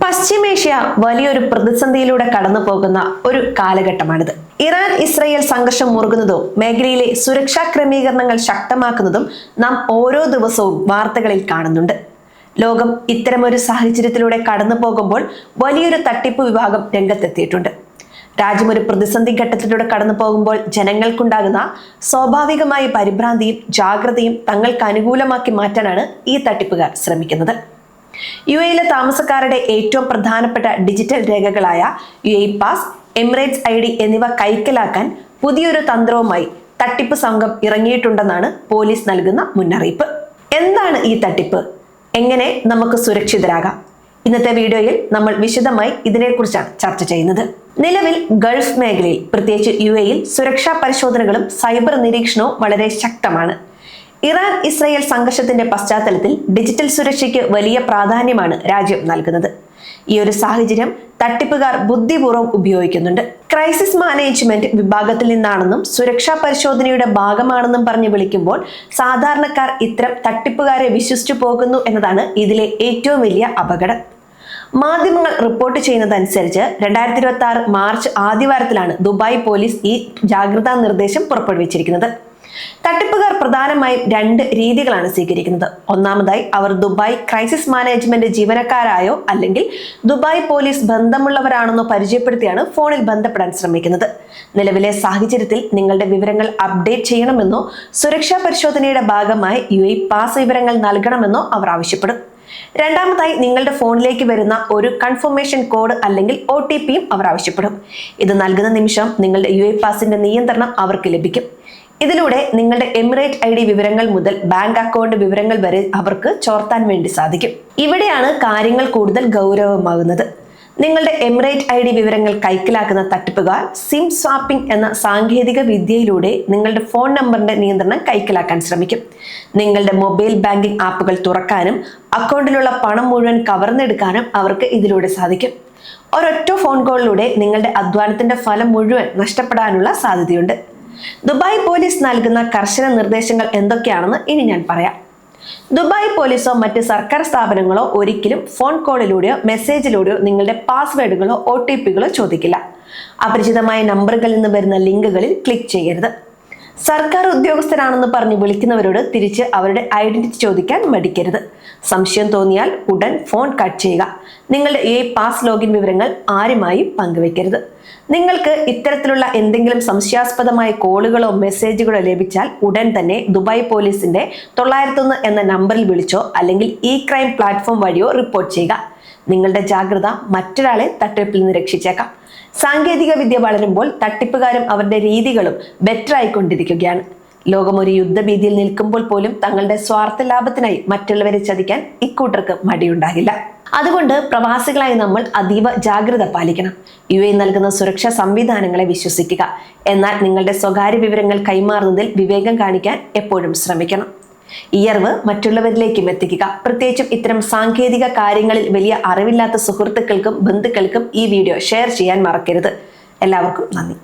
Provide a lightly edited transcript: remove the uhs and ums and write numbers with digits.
പശ്ചിമേഷ്യ വലിയൊരു പ്രതിസന്ധിയിലൂടെ കടന്നു പോകുന്ന ഒരു കാലഘട്ടമാണിത്. ഇറാൻ ഇസ്രയേൽ സംഘർഷം മുറുകുന്നതും മേഖലയിലെ സുരക്ഷാ ക്രമീകരണങ്ങൾ ശക്തമാക്കുന്നതും നാം ഓരോ ദിവസവും വാർത്തകളിൽ കാണുന്നുണ്ട്. ലോകം ഇത്തരമൊരു സാഹചര്യത്തിലൂടെ കടന്നു പോകുമ്പോൾ വലിയൊരു തട്ടിപ്പ് വിഭാഗം രംഗത്തെത്തിയിട്ടുണ്ട്. രാജ്യം ഒരു പ്രതിസന്ധി ഘട്ടത്തിലൂടെ കടന്നു പോകുമ്പോൾ ജനങ്ങൾക്കുണ്ടാകുന്ന സ്വാഭാവികമായ പരിഭ്രാന്തിയും ജാഗ്രതയും തങ്ങൾക്ക് അനുകൂലമാക്കി മാറ്റാനാണ് ഈ തട്ടിപ്പുകാർ ശ്രമിക്കുന്നത്. യുഎയിലെ താമസക്കാരുടെ ഏറ്റവും പ്രധാനപ്പെട്ട ഡിജിറ്റൽ രേഖകളായ യുഎഇ പാസ്, എമിറേറ്റ്സ് ID എന്നിവ കൈക്കലാക്കാൻ പുതിയൊരു തന്ത്രവുമായി തട്ടിപ്പ് സംഘം ഇറങ്ങിയിട്ടുണ്ടെന്നാണ് പോലീസ് നൽകുന്ന മുന്നറിയിപ്പ്. എന്താണ് ഈ തട്ടിപ്പ്? എങ്ങനെ നമുക്ക് സുരക്ഷിതരാകാം? ഇന്നത്തെ വീഡിയോയിൽ നമ്മൾ വിശദമായി ഇതിനെക്കുറിച്ചാണ് ചർച്ച ചെയ്യുന്നത്. നിലവിൽ ഗൾഫ് മേഖലയിൽ, പ്രത്യേകിച്ച് യുഎഇയിൽ സുരക്ഷാ പരിശോധനകളും സൈബർ നിരീക്ഷണവും വളരെ ശക്തമാണ്. ഇറാൻ ഇസ്രയേൽ സംഘർഷത്തിന്റെ പശ്ചാത്തലത്തിൽ ഡിജിറ്റൽ സുരക്ഷയ്ക്ക് വലിയ പ്രാധാന്യമാണ് രാജ്യം നൽകുന്നത്. ഈ ഒരു സാഹചര്യം തട്ടിപ്പുകാർ ബുദ്ധിപൂർവ്വം ഉപയോഗിക്കുന്നുണ്ട്. ക്രൈസിസ് മാനേജ്മെന്റ് വിഭാഗത്തിൽ നിന്നാണെന്നും സുരക്ഷാ പരിശോധനയുടെ ഭാഗമാണെന്നും പറഞ്ഞ് വിളിക്കുമ്പോൾ സാധാരണക്കാർ ഇത്തരം തട്ടിപ്പുകാരെ വിശ്വസിച്ചു പോകുന്നു എന്നതാണ് ഇതിലെ ഏറ്റവും വലിയ അപകടം. മാധ്യമങ്ങൾ റിപ്പോർട്ട് ചെയ്യുന്നതനുസരിച്ച് 2026 മാർച്ച് ആദ്യവാരത്തിലാണ് ദുബായ് പോലീസ് ഈ ജാഗ്രതാ നിർദ്ദേശം പുറപ്പെടുവിച്ചിരിക്കുന്നത്. തട്ടിപ്പുകാർ പ്രധാനമായും 2 രീതികളാണ് സ്വീകരിക്കുന്നത്. ഒന്നാമതായി, അവർ ദുബായ് ക്രൈസിസ് മാനേജ്മെന്റ് ജീവനക്കാരായോ അല്ലെങ്കിൽ ദുബായ് പോലീസ് ബന്ധമുള്ളവരാണെന്നോ പരിചയപ്പെടുത്തിയാണ് ഫോണിൽ ബന്ധപ്പെടാൻ ശ്രമിക്കുന്നത്. നിലവിലെ സാഹചര്യത്തിൽ നിങ്ങളുടെ വിവരങ്ങൾ അപ്ഡേറ്റ് ചെയ്യണമെന്നോ സുരക്ഷാ പരിശോധനയുടെ ഭാഗമായി യുഎഇ പാസ് വിവരങ്ങൾ നൽകണമെന്നോ അവർ ആവശ്യപ്പെടും. രണ്ടാമതായി, നിങ്ങളുടെ ഫോണിലേക്ക് വരുന്ന ഒരു കൺഫർമേഷൻ കോഡ് അല്ലെങ്കിൽ OTPയും അവർ ആവശ്യപ്പെടും. ഇത് നൽകുന്ന നിമിഷം നിങ്ങളുടെ യുഎഇ പാസിന്റെ നിയന്ത്രണം അവർക്ക് ലഭിക്കും. ഇതിലൂടെ നിങ്ങളുടെ എമിറേറ്റ് ID വിവരങ്ങൾ മുതൽ ബാങ്ക് അക്കൗണ്ട് വിവരങ്ങൾ വരെ അവർക്ക് ചോർത്താൻ വേണ്ടി സാധിക്കും. ഇവിടെയാണ് കാര്യങ്ങൾ കൂടുതൽ ഗൗരവമാകുന്നത്. നിങ്ങളുടെ എമിറേറ്റ് ID വിവരങ്ങൾ കൈക്കലാക്കുന്ന തട്ടിപ്പുകാർ സിം സ്വാപ്പിംഗ് എന്ന സാങ്കേതിക വിദ്യയിലൂടെ നിങ്ങളുടെ ഫോൺ നമ്പറിന്റെ നിയന്ത്രണം കൈക്കലാക്കാൻ ശ്രമിക്കും. നിങ്ങളുടെ മൊബൈൽ ബാങ്കിംഗ് ആപ്പുകൾ തുറക്കാനും അക്കൗണ്ടിലുള്ള പണം മുഴുവൻ കവർന്നെടുക്കാനും അവർക്ക് ഇതിലൂടെ സാധിക്കും. ഒരൊറ്റ ഫോൺ കോളിലൂടെ നിങ്ങളുടെ അധ്വാനത്തിന്റെ ഫലം മുഴുവൻ നഷ്ടപ്പെടാനുള്ള സാധ്യതയുണ്ട്. ദുബായ് പോലീസ് നൽകുന്ന കർശന നിർദ്ദേശങ്ങൾ എന്തൊക്കെയാണെന്ന് ഇനി ഞാൻ പറയാം. ദുബായ് പോലീസോ മറ്റ് സർക്കാർ സ്ഥാപനങ്ങളോ ഒരിക്കലും ഫോൺ കോളിലൂടെയോ മെസ്സേജിലൂടെയോ നിങ്ങളുടെ പാസ്വേഡുകളോ OTPകളോ ചോദിക്കില്ല. അപരിചിതമായ നമ്പറുകളിൽ നിന്ന് വരുന്ന ലിങ്കുകളിൽ ക്ലിക്ക് ചെയ്യരുത്. സർക്കാർ ഉദ്യോഗസ്ഥരാണെന്ന് പറഞ്ഞ് വിളിക്കുന്നവരോട് തിരിച്ച് അവരുടെ ഐഡന്റിറ്റി ചോദിക്കാൻ മടിക്കരുത്. സംശയം തോന്നിയാൽ ഉടൻ ഫോൺ കട്ട് ചെയ്യുക. നിങ്ങളുടെ പാസ് ലോഗിൻ വിവരങ്ങൾ ആരുമായും പങ്കുവെക്കരുത്. നിങ്ങൾക്ക് ഇത്തരത്തിലുള്ള എന്തെങ്കിലും സംശയാസ്പദമായ കോളുകളോ മെസ്സേജുകളോ ലഭിച്ചാൽ ഉടൻ തന്നെ ദുബായ് പോലീസിന്റെ 901 എന്ന നമ്പറിൽ വിളിച്ചോ അല്ലെങ്കിൽ ക്രൈം പ്ലാറ്റ്ഫോം വഴിയോ റിപ്പോർട്ട് ചെയ്യുക. നിങ്ങളുടെ ജാഗ്രത മറ്റൊരാളെ തട്ടിപ്പിൽ നിന്ന് രക്ഷിച്ചേക്കാം. സാങ്കേതിക വിദ്യ വളരുമ്പോൾ തട്ടിപ്പുകാരും അവരുടെ രീതികളും ബെറ്റർ ആയിക്കൊണ്ടിരിക്കുകയാണ്. ലോകം ഒരു യുദ്ധഭീതിയിൽ നിൽക്കുമ്പോൾ പോലും തങ്ങളുടെ സ്വാർത്ഥ ലാഭത്തിനായി മറ്റുള്ളവരെ ചതിക്കാൻ ഇക്കൂട്ടർക്ക് മടിയുണ്ടാകില്ല. അതുകൊണ്ട് പ്രവാസികളായി നമ്മൾ അതീവ ജാഗ്രത പാലിക്കണം. യുഎഇ നൽകുന്ന സുരക്ഷാ സംവിധാനങ്ങളെ വിശ്വസിക്കുക. എന്നാൽ നിങ്ങളുടെ സ്വകാര്യ വിവരങ്ങൾ കൈമാറുന്നതിൽ വിവേകം കാണിക്കാൻ എപ്പോഴും ശ്രമിക്കണം. ഈ അറിവ് മറ്റുള്ളവരിലേക്കും എത്തിക്കുക. പ്രത്യേകിച്ചും ഇത്തരം സാങ്കേതിക കാര്യങ്ങളിൽ വലിയ അറിവില്ലാത്ത സുഹൃത്തുക്കൾക്കും ബന്ധുക്കൾക്കും ഈ വീഡിയോ ഷെയർ ചെയ്യാൻ മറക്കരുത്. എല്ലാവർക്കും നന്ദി.